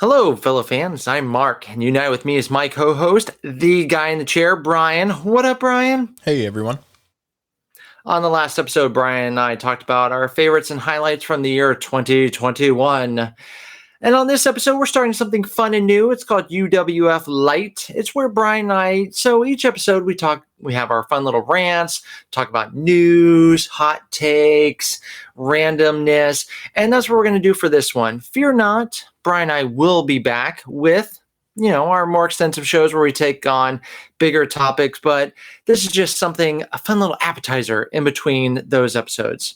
Hello, fellow fans. I'm Mark, and unite with me is my co-host, the guy in the chair, Bryan. What up, Bryan? Hey, everyone. On the last episode, Bryan and I talked about our favorites and highlights from the year 2021. And on this episode, we're starting something fun and new. It's called UWF Lite. It's where Bryan and I, so each episode we have our fun little rants, talk about news, hot takes, randomness, and that's what we're going to do for this one. Fear not, Bryan and I will be back with, our more extensive shows where we take on bigger topics, but this is just a fun little appetizer in between those episodes.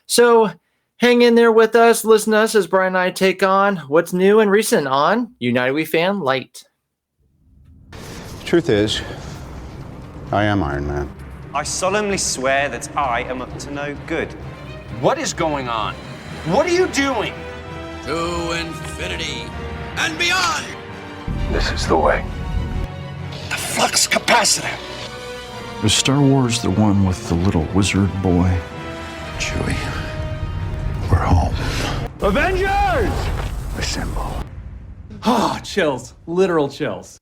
So hang in there with us, listen to us as Bryan and I take on what's new and recent on UWF Lite. Truth is, I am Iron Man. I solemnly swear that I am up to no good. What is going on? What are you doing? To infinity and beyond! This is the way. The flux capacitor! Is Star Wars the one with the little wizard boy? Chewie, we're home. Avengers! Assemble. Oh, chills. Literal chills.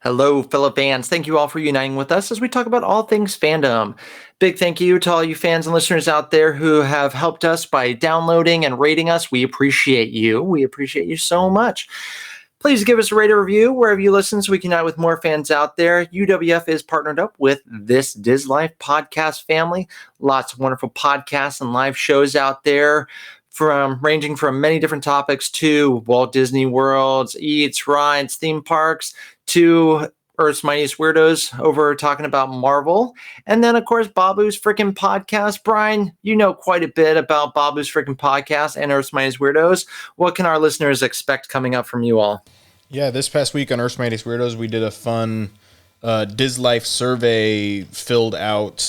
Hello, fellow fans. Thank you all for uniting with us as we talk about all things fandom. Big thank you to all you fans and listeners out there who have helped us by downloading and rating us. We appreciate you. We appreciate you so much. Please give us a rate or review wherever you listen so we can unite with more fans out there. UWF is partnered up with This Diz Life podcast family. Lots of wonderful podcasts and live shows out there, ranging from many different topics to Walt Disney Worlds, eats, rides, theme parks, to Earth's Mightiest Weirdos over talking about Marvel. And then, of course, Babu's Frickin' Podcast. Bryan, you know quite a bit about Babu's Frickin' Podcast and Earth's Mightiest Weirdos. What can our listeners expect coming up from you all? Yeah, this past week on Earth's Mightiest Weirdos, we did a fun Diz Life survey filled out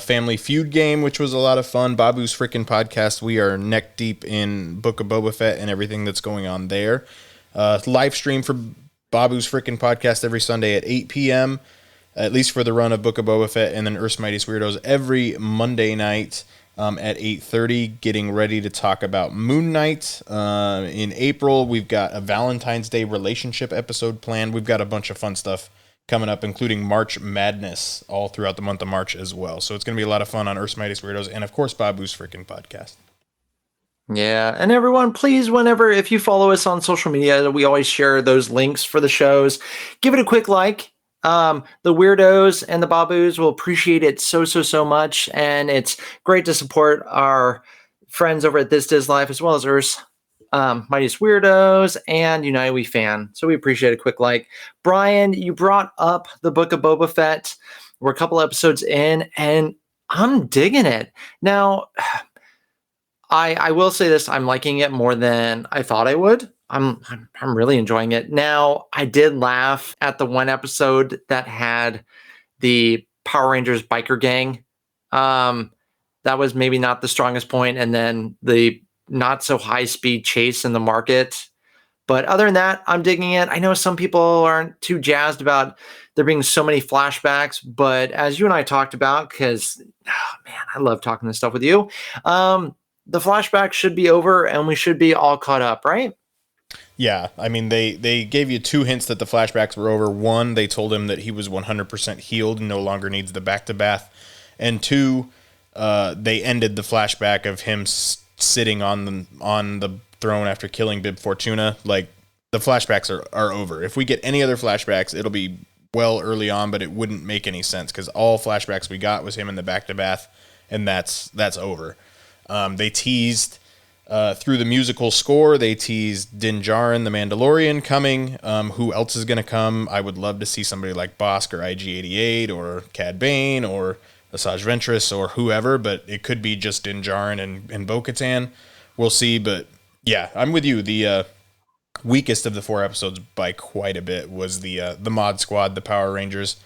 Family Feud game, which was a lot of fun. Babu's Frickin' Podcast, we are neck deep in Book of Boba Fett and everything that's going on there. Live stream for Babu's Frickin' Podcast every Sunday at 8 p.m., at least for the run of Book of Boba Fett, and then Earth's Mightiest Weirdos every Monday night at 8:30, getting ready to talk about Moon Knight. In April, we've got a Valentine's Day relationship episode planned. We've got a bunch of fun stuff coming up, including March Madness all throughout the month of March as well. So it's going to be a lot of fun on Earth's Mightiest Weirdos and, of course, Babu's Frickin' Podcast. Yeah, and everyone, please, if you follow us on social media, we always share those links for the shows. Give it a quick like. The Weirdos and the Babus will appreciate it so much, and it's great to support our friends over at This Diz Life as well as Earth's Mightiest Weirdos and United We Fan. So we appreciate a quick like. Bryan, you brought up the Book of Boba Fett. We're a couple episodes in, and I'm digging it. Now, I will say this, I'm liking it more than I thought I would. I'm really enjoying it. Now, I did laugh at the one episode that had the Power Rangers biker gang. That was maybe not the strongest point, and then the not so high speed chase in the market. But other than that, I'm digging it. I know some people aren't too jazzed about there being so many flashbacks, but as you and I talked about, because I love talking this stuff with you. The flashback should be over and we should be all caught up, right? Yeah, I mean, they gave you two hints that the flashbacks were over. One, they told him that he was 100% healed and no longer needs the back-to-bath. And two, they ended the flashback of him sitting on the throne after killing Bib Fortuna. Like, the flashbacks are over. If we get any other flashbacks, it'll be well early on, but it wouldn't make any sense because all flashbacks we got was him in the back-to-bath, and that's over. They teased through the musical score. They teased Din Djarin, the Mandalorian, coming. Who else is going to come? I would love to see somebody like Bosk or IG-88 or Cad Bane or Asajj Ventress or whoever, but it could be just Din Djarin and Bo-Katan. We'll see, but yeah, I'm with you. The weakest of the four episodes by quite a bit was the Mod Squad, the Power Rangers.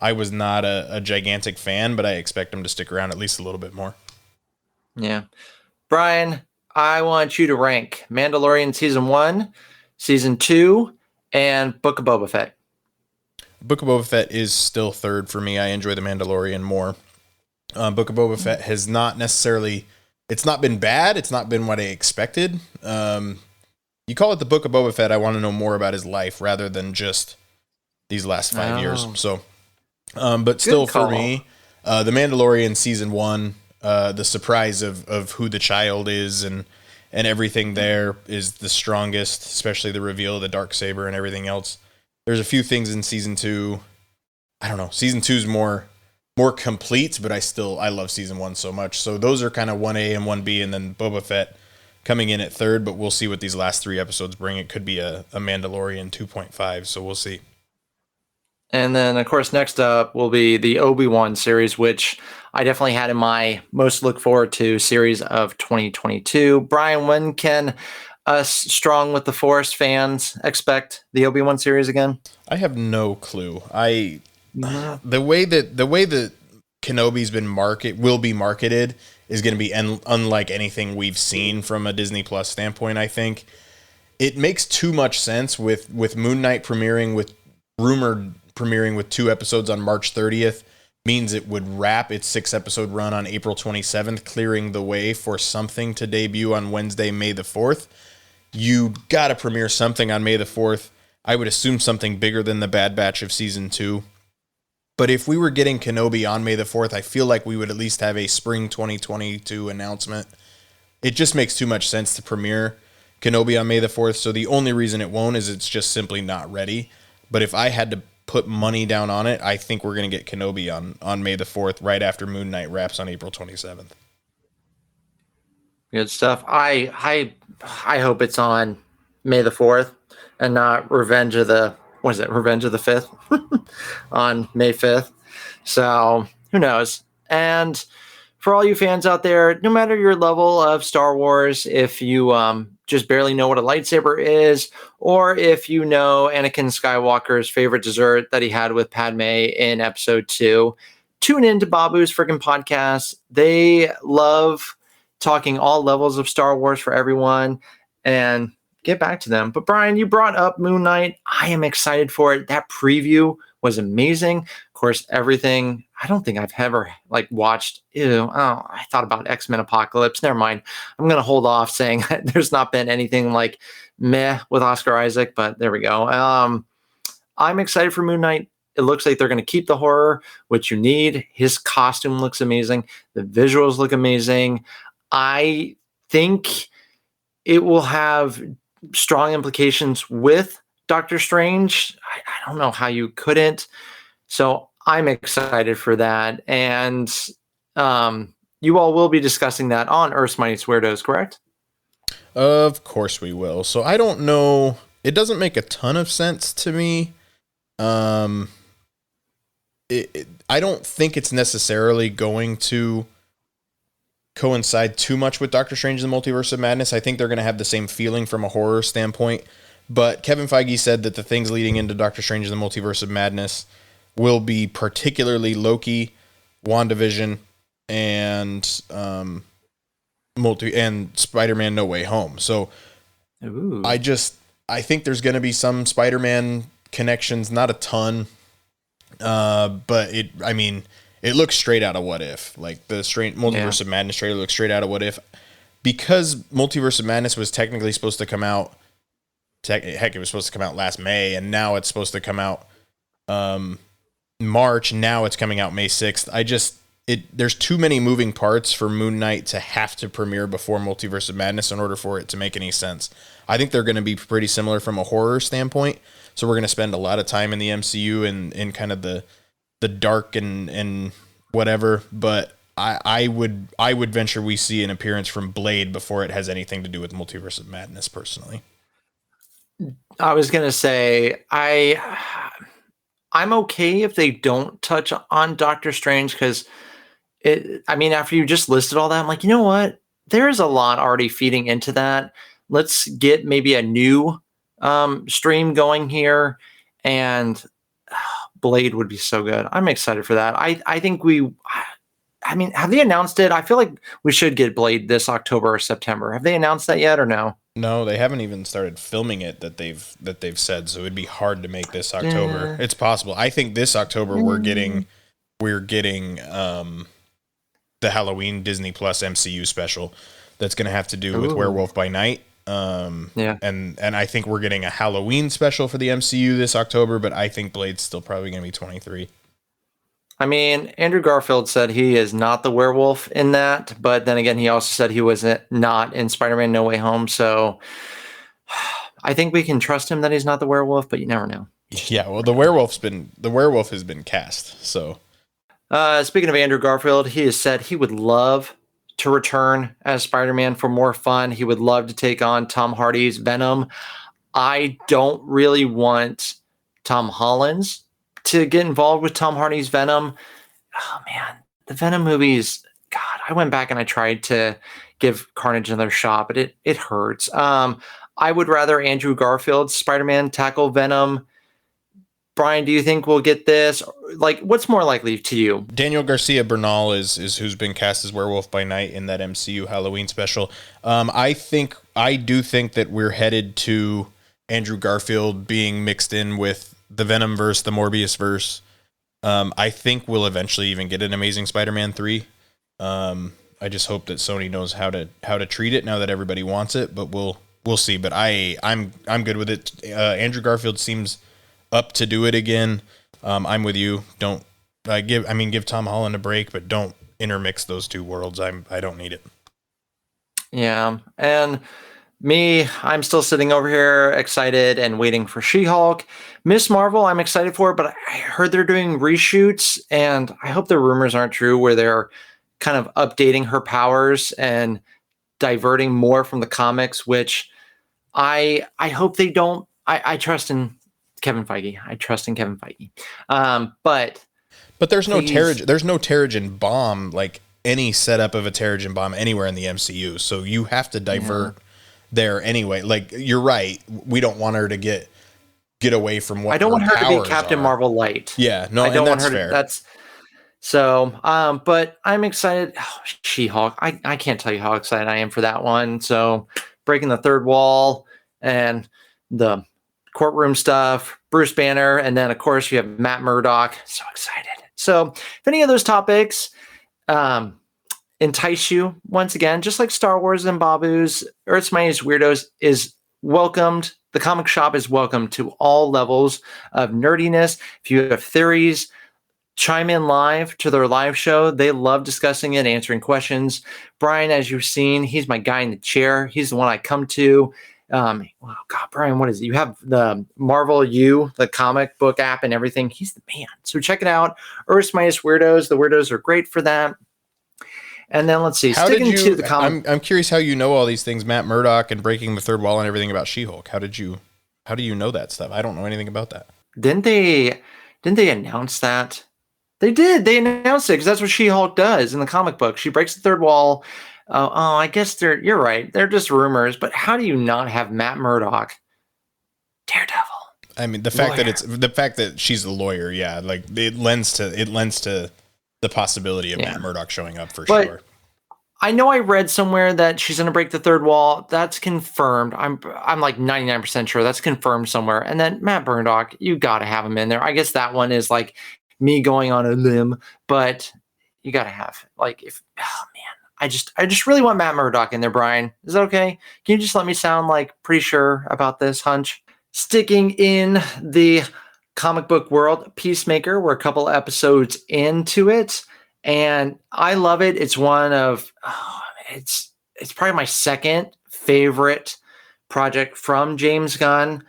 I was not a gigantic fan, but I expect them to stick around at least a little bit more. Yeah. Bryan, I want you to rank Mandalorian Season 1, Season 2, and Book of Boba Fett. Book of Boba Fett is still third for me. I enjoy The Mandalorian more. Book of Boba Fett has not necessarily... It's not been bad. It's not been what I expected. you call it the Book of Boba Fett, I want to know more about his life rather than just these last 5 years. So, but still for me, The Mandalorian season 1, the surprise of who the child is and everything there is the strongest, especially the reveal of the Darksaber and everything else. There's a few things in season 2. I don't know. Season 2 is more complete, but I love season 1 so much. So those are kind of 1A and 1B, and then Boba Fett coming in at 3rd, but we'll see what these last 3 episodes bring. It could be a Mandalorian 2.5, so we'll see. And then, of course, next up will be the Obi-Wan series, which I definitely had in my most look forward to series of 2022. Bryan, when can us Strong with the Force fans expect the Obi-Wan series again? I have no clue. The way that Kenobi's will be marketed is going to be unlike anything we've seen from a Disney Plus standpoint. I think it makes too much sense with Moon Knight rumored premiering with 2 episodes on March 30th. Means it would wrap its 6-episode run on April 27th, clearing the way for something to debut on Wednesday, May the 4th. You got to premiere something on May the 4th. I would assume something bigger than the Bad Batch of season 2. But if we were getting Kenobi on May the 4th, I feel like we would at least have a spring 2022 announcement. It just makes too much sense to premiere Kenobi on May the 4th. So the only reason it won't is it's just simply not ready. But if I had to put money down on it, I think we're going to get Kenobi on May the 4th, right after Moon Knight wraps on April 27th. Good stuff. I hope it's on May the 4th and not Revenge of the 5th on May 5th. So who knows? And for all you fans out there, no matter your level of Star Wars, if you just barely know what a lightsaber is, or if you know Anakin Skywalker's favorite dessert that he had with Padme in episode 2, tune into Babu's freaking podcast. They love talking all levels of Star Wars for everyone, and get back to them. But Bryan, you brought up Moon Knight. I am excited for it. That preview was amazing. Of course, everything. I don't think I've ever watched. I thought about X-Men Apocalypse. Never mind. I'm going to hold off saying there's not been anything meh with Oscar Isaac, but there we go. I'm excited for Moon Knight. It looks like they're going to keep the horror, which you need. His costume looks amazing. The visuals look amazing. I think it will have strong implications with Doctor Strange. I don't know how you couldn't. So I'm excited for that. And you all will be discussing that on Earth's Mightiest Weirdos, correct? Of course we will. So I don't know. It doesn't make a ton of sense to me. I don't think it's necessarily going to coincide too much with Doctor Strange and the Multiverse of Madness. I think they're going to have the same feeling from a horror standpoint. But Kevin Feige said that the things leading into Doctor Strange and the Multiverse of Madness will be particularly Loki, WandaVision, and Spider-Man No Way Home. So Ooh. I think there's going to be some Spider-Man connections, not a ton. But it looks straight out of What If. Like the Multiverse of Madness trailer looks straight out of What If. Because Multiverse of Madness was technically supposed to come out, it was supposed to come out last May, and now it's supposed to come out March. Now it's coming out May 6th. There's too many moving parts for Moon Knight to have to premiere before Multiverse of Madness in order for it to make any sense. I think they're going to be pretty similar from a horror standpoint. So we're going to spend a lot of time in the MCU and in kind of the dark and whatever. But I would venture we see an appearance from Blade before it has anything to do with Multiverse of Madness, personally. I was going to say, I'm okay if they don't touch on Doctor Strange, because after you just listed all that, I'm like, you know what? There's a lot already feeding into that. Let's get maybe a new stream going here, and Blade would be so good. I'm excited for that. I think have they announced it? I feel like we should get Blade this October or September. Have they announced that yet or no? No, they haven't even started filming it that they've said, so it'd be hard to make this October. It's possible. I think this October we're getting the Halloween Disney Plus MCU special that's going to have to do with Werewolf by Night. Yeah. And I think we're getting a Halloween special for the MCU this October, but I think Blade's still probably going to be 23. I mean, Andrew Garfield said he is not the werewolf in that, but then again, he also said he was not in Spider-Man No Way Home. So I think we can trust him that he's not the werewolf, but you never know. Yeah, well, the werewolf has been cast. So, speaking of Andrew Garfield, he has said he would love to return as Spider-Man for more fun. He would love to take on Tom Hardy's Venom. I don't really want Tom Holland's to get involved with Tom Hardy's Venom. Oh man, the Venom movies, God, I went back and I tried to give Carnage another shot, but it hurts. I would rather Andrew Garfield's Spider-Man tackle Venom. Bryan, do you think we'll get this? Like, what's more likely to you? Daniel Garcia Bernal is who's been cast as Werewolf by Night in that MCU Halloween special. I do think that we're headed to Andrew Garfield being mixed in with the Venom verse, the Morbius verse. I think we'll eventually even get an Amazing Spider-Man 3. I just hope that Sony knows how to treat it now that everybody wants it, but we'll see. But I'm good with it. Andrew Garfield seems up to do it again. I'm with you. Give Tom Holland a break, but don't intermix those two worlds. I don't need it. Yeah, and me, I'm still sitting over here excited and waiting for She-Hulk. Miss Marvel, I'm excited for, but I heard they're doing reshoots, and I hope the rumors aren't true where they're kind of updating her powers and diverting more from the comics, which I hope they don't. I trust in Kevin Feige. But there's no Terrigen bomb, like any setup of a Terrigen bomb anywhere in the MCU. So you have to divert there anyway. Like, you're right. We don't want her to get away from what I don't want her to be Captain are. Marvel light. Yeah, no, I don't want her fair. to. That's so. But I'm excited. Oh, She-Hulk. I can't tell you how excited I am for that one. So breaking the third wall and the courtroom stuff, Bruce Banner, and then of course you have Matt Murdock. So excited. So if any of those topics entice you, once again, just like Star Wars and Babu's, Earth's Mightiest Weirdos is welcomed. The comic shop is welcome to all levels of nerdiness. If you have theories, chime in live to their live show. They love discussing it, answering questions. Bryan, as you've seen, he's my guy in the chair. He's the one I come to. Oh God, Bryan, what is it? You have the Marvel U, the comic book app and everything. He's the man. So check it out. Earth's Mightiest Weirdos. The weirdos are great for that. And then let's see. To the comic. I'm curious how you know all these things, Matt Murdock and breaking the third wall and everything about She-Hulk. How do you know that stuff? I don't know anything about that. Didn't they announce that? They did. They announced it because that's what She-Hulk does in the comic book. She breaks the third wall. I guess you're right. They're just rumors, but how do you not have Matt Murdock, Daredevil? I mean, the fact that she's a lawyer, yeah, like it lends to the possibility of Matt Murdock showing up for sure. I know I read somewhere that she's going to break the third wall. That's confirmed. I'm like 99% sure that's confirmed somewhere. And then Matt Murdock, you got to have him in there. I guess that one is like me going on a limb, but you got to have I just really want Matt Murdock in there, Bryan. Is that okay? Can you just let me sound like pretty sure about this hunch? Sticking in the comic book world, Peacemaker, we're a couple episodes into it, and I love it. It's it's probably my second favorite project from James Gunn.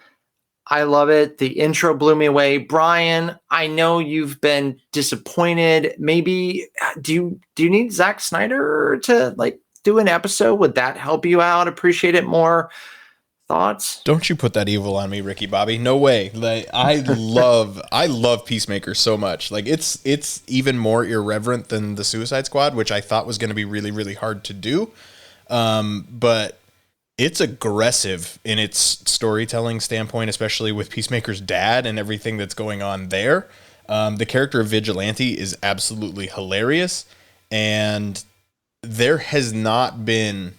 I love it. The intro blew me away. Bryan, I know you've been disappointed. Maybe do you need Zack Snyder to do an episode? Would that help you out? Appreciate it more? Thoughts? Don't you put that evil on me, Ricky Bobby. No way. Like, I love Peacemaker so much. Like, it's even more irreverent than the Suicide Squad, which I thought was going to be really, really hard to do. But it's aggressive in its storytelling standpoint, especially with Peacemaker's dad and everything that's going on there. The character of Vigilante is absolutely hilarious, and there has not been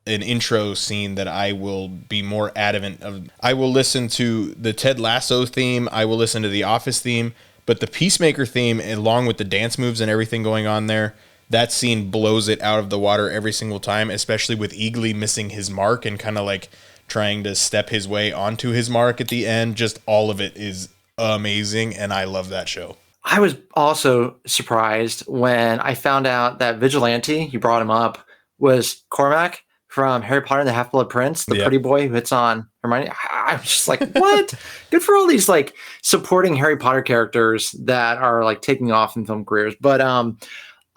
an intro scene that I will be more adamant of. I will listen to the Ted Lasso theme, I will listen to the Office theme, but the Peacemaker theme, along with the dance moves and everything going on there, that scene blows it out of the water every single time, especially with Eagly missing his mark and kind of like trying to step his way onto his mark at the end. Just all of it is amazing, and I love that show. I was also surprised when I found out that Vigilante, you brought him up, was Cormac from Harry Potter and the Half-Blood Prince, the pretty boy who hits on Hermione. I was just like, what? Good for all these like supporting Harry Potter characters that are like taking off in film careers. But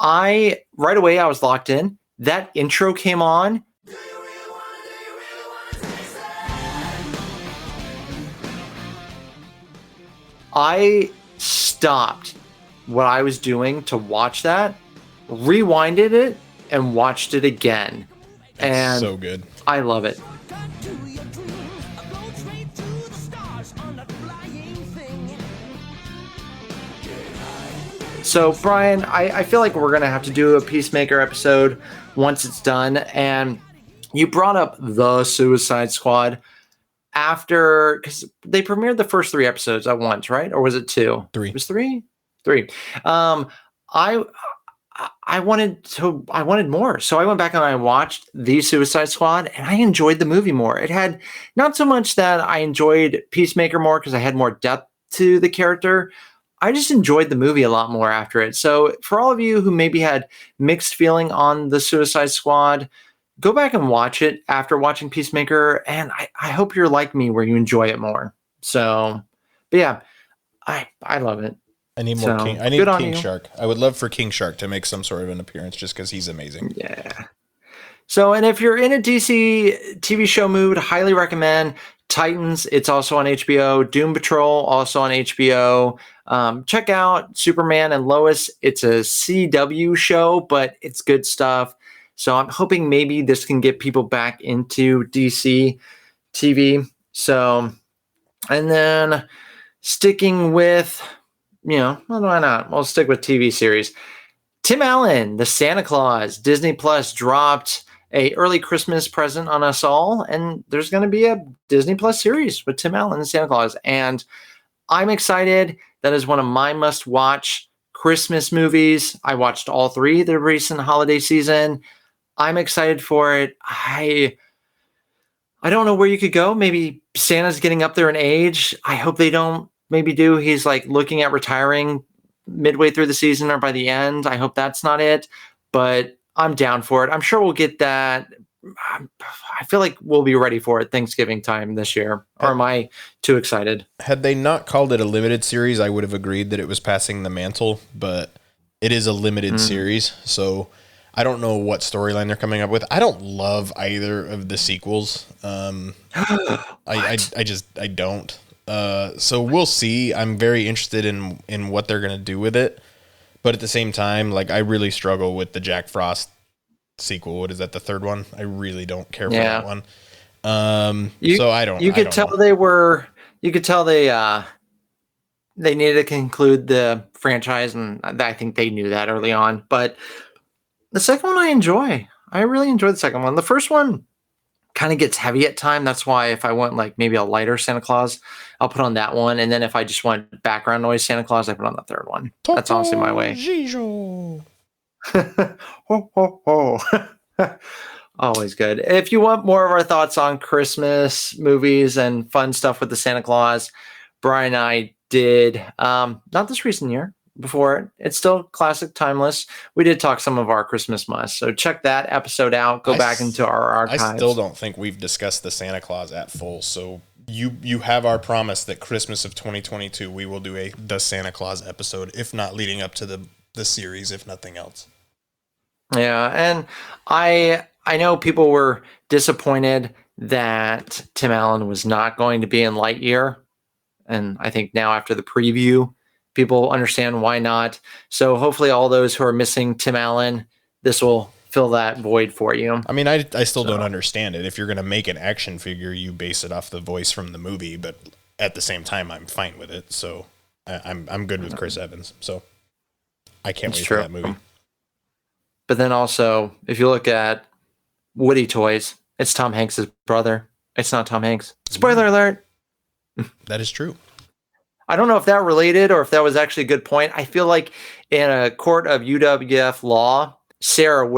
I right away I was locked in. That intro came on. I stopped what I was doing to watch that, rewinded it, and watched it again. And so good. I love it. So, Bryan, I feel like we're going to have to do a Peacemaker episode once it's done. And you brought up the Suicide Squad after, because they premiered the first 3 episodes at once, right? Or was it 2? 3. It was 3? 3. I wanted more. So I went back and I watched The Suicide Squad, and I enjoyed the movie more. It had not so much that I enjoyed Peacemaker more because I had more depth to the character. I just enjoyed the movie a lot more after it. So for all of you who maybe had mixed feeling on The Suicide Squad, go back and watch it after watching Peacemaker, and I hope you're like me where you enjoy it more. So, but yeah, I love it. I need more King. I need King Shark. I would love for King Shark to make some sort of an appearance just because he's amazing. Yeah. So, and if you're in a DC TV show mood, highly recommend Titans. It's also on HBO. Doom Patrol, also on HBO. Check out Superman and Lois. It's a CW show, but it's good stuff. So I'm hoping maybe this can get people back into DC TV. So, and then sticking with, why not? We'll stick with TV series. Tim Allen, the Santa Claus, Disney Plus dropped a early Christmas present on us all, and there's going to be a Disney Plus series with Tim Allen and Santa Claus, and I'm excited. That is one of my must-watch Christmas movies. I watched all 3 the recent holiday season. I'm excited for it. I don't know where you could go. Maybe Santa's getting up there in age. I hope they don't maybe do. He's like looking at retiring midway through the season or by the end. I hope that's not it, but I'm down for it. I'm sure we'll get that. I feel like we'll be ready for it Thanksgiving time this year. Or am I too excited? Had they not called it a limited series, I would have agreed that it was passing the mantle, but it is a limited series. So I don't know what storyline they're coming up with. I don't love either of the sequels. I don't. So we'll see. I'm very interested in what they're going to do with it. But at the same time, like, I really struggle with the Jack Frost sequel. What is that, the 3rd one? I really don't care for that one. So I don't. You could tell they were. You could tell they needed to conclude the franchise, and I think they knew that early on. But the second one I enjoy. I really enjoy the second one. The first one kind of gets heavy at time. That's why if I want like maybe a lighter Santa Claus, I'll put on that one. And then if I just want background noise Santa Claus, I put on the 3rd one. That's honestly my way. Ho, ho, ho. Always good. If you want more of our thoughts on Christmas movies and fun stuff with the Santa Claus, Bryan and I did, not this recent year, before it. It's still classic, timeless. We did talk some of our Christmas musts, so check that episode out. Go back into our archives. I still don't think we've discussed the Santa Claus at full, so you have our promise that Christmas of 2022 we will do the Santa Claus episode, if not leading up to the series, if nothing else. Yeah, and I know people were disappointed that Tim Allen was not going to be in Lightyear, and I think now after the preview, people understand why not. So hopefully all those who are missing Tim Allen, this will fill that void for you. I mean, I still don't understand it. If you're going to make an action figure, you base it off the voice from the movie, but at the same time, I'm fine with it. So I'm good with Chris Evans. So I can't wait for that movie. But then also, if you look at Woody toys, it's Tom Hanks' brother. It's not Tom Hanks. Spoiler alert. That is true. I don't know if that was actually a good point. I feel like in a court of UWF law, Sarah, who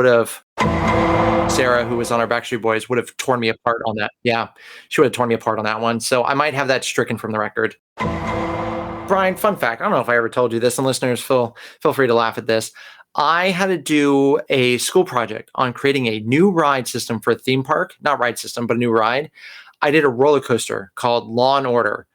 was on our Backstreet Boys, would have torn me apart on that. Yeah, she would have torn me apart on that one. So I might have that stricken from the record. Bryan, fun fact. I don't know if I ever told you this, and listeners, feel free to laugh at this. I had to do a school project on creating a new ride system for a theme park. Not ride system, but a new ride. I did a roller coaster called Law and Order.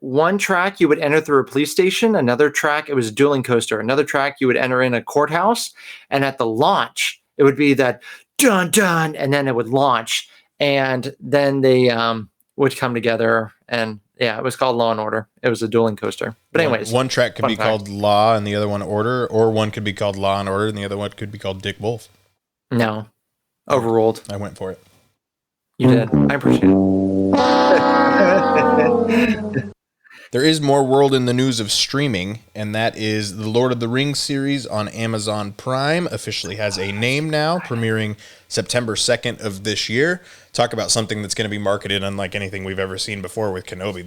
One track you would enter through a police station, another track it was a dueling coaster, another track you would enter in a courthouse, and at the launch it would be that dun dun, and then it would launch, and then they would come together, and yeah, it was called Law and Order. It was a dueling coaster. But anyways, one track could be called Law and the other one Order, or one could be called Law and Order and the other one could be called Dick Wolf. No, overruled. I went for it. You did. I appreciate it. There is more world in the news of streaming, and that is the Lord of the Rings series on Amazon Prime officially has a name now, premiering September 2nd of this year. Talk about something that's going to be marketed unlike anything we've ever seen before with Kenobi.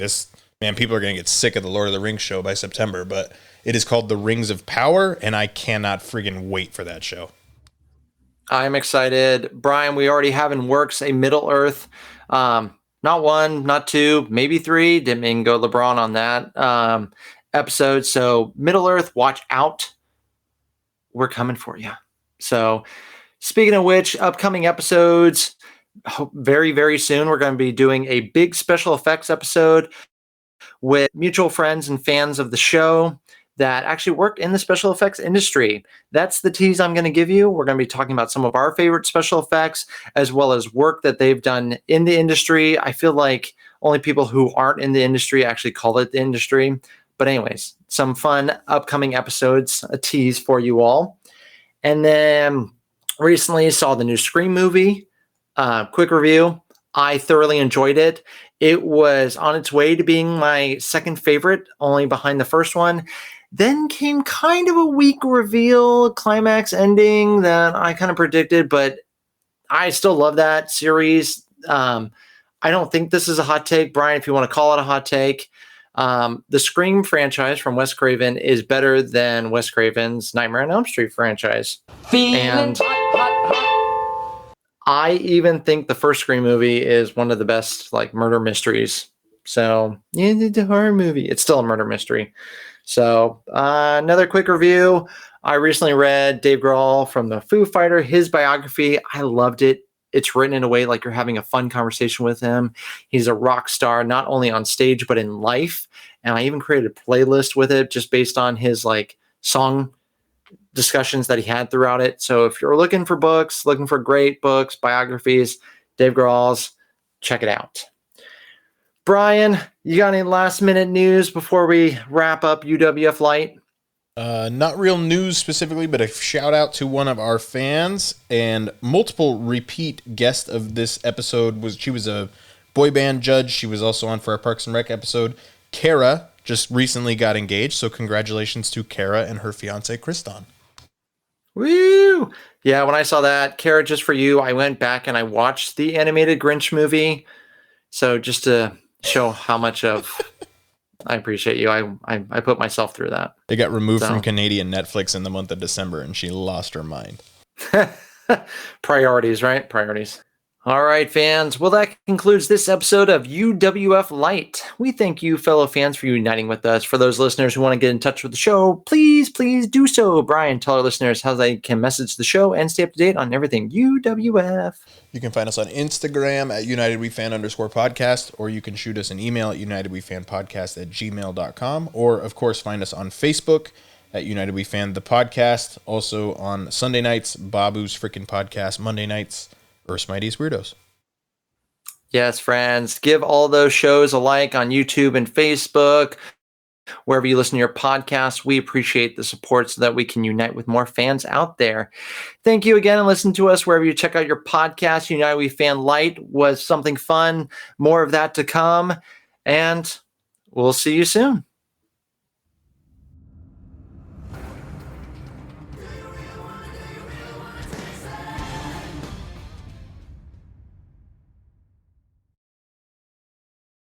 People are going to get sick of the Lord of the Rings show by September, but it is called The Rings of Power, and I cannot friggin' wait for that show. I'm excited. Bryan, we already have in works a Middle-earth, not one, not two, maybe three. Didn't mean go LeBron on that episode. So Middle-earth, watch out. We're coming for you. So speaking of which, upcoming episodes, very, very soon, we're going to be doing a big special effects episode with mutual friends and fans of the show that actually work in the special effects industry. That's the tease I'm going to give you. We're going to be talking about some of our favorite special effects, as well as work that they've done in the industry. I feel like only people who aren't in the industry actually call it the industry. But anyways, some fun upcoming episodes, a tease for you all. And then recently saw the new Scream movie. Quick review. I thoroughly enjoyed it. It was on its way to being my second favorite, only behind the first one. Then came kind of a weak reveal, climax ending that I kind of predicted, but I still love that series. I don't think this is a hot take, Bryan, if you want to call it a hot take. The Scream franchise from Wes Craven is better than Wes Craven's Nightmare on Elm Street franchise. And I even think the first Scream movie is one of the best murder mysteries. So, yeah, it's a horror movie. It's still a murder mystery. So, another quick review. I recently read Dave Grohl from the Foo Fighter, his biography. I loved it. It's written in a way like you're having a fun conversation with him. He's a rock star, not only on stage, but in life. And I even created a playlist with it just based on his song discussions that he had throughout it. So if you're looking for books, looking for great books, biographies, Dave Grohl's, check it out. Bryan, you got any last minute news before we wrap up UWF Lite? Not real news specifically, but a shout out to one of our fans and multiple repeat guest of this episode. She was a boy band judge. She was also on for our Parks and Rec episode. Kara just recently got engaged, so congratulations to Kara and her fiance Kriston. Woo! Yeah, when I saw that, Kara, just for you, I went back and I watched the animated Grinch movie. So just to show how much of I appreciate you, I put myself through that. It got removed from Canadian Netflix in the month of December, and she lost her mind. Priorities, right? Priorities. All right, fans. Well, that concludes this episode of UWF Lite. We thank you, fellow fans, for uniting with us. For those listeners who want to get in touch with the show, please do so. Bryan, tell our listeners how they can message the show and stay up to date on everything UWF. You can find us on Instagram at UnitedWeFan_podcast, or you can shoot us an email at UnitedWeFanPodcast@gmail.com, or, of course, find us on Facebook at United We Fan, the podcast. Also on Sunday nights, Babu's Frickin' Podcast. Monday nights, Earth's Mightiest Weirdos. Yes, friends. Give all those shows a like on YouTube and Facebook. Wherever you listen to your podcasts, we appreciate the support so that we can unite with more fans out there. Thank you again, and listen to us wherever you check out your podcast. United We Fan Lite was something fun. More of that to come, and we'll see you soon.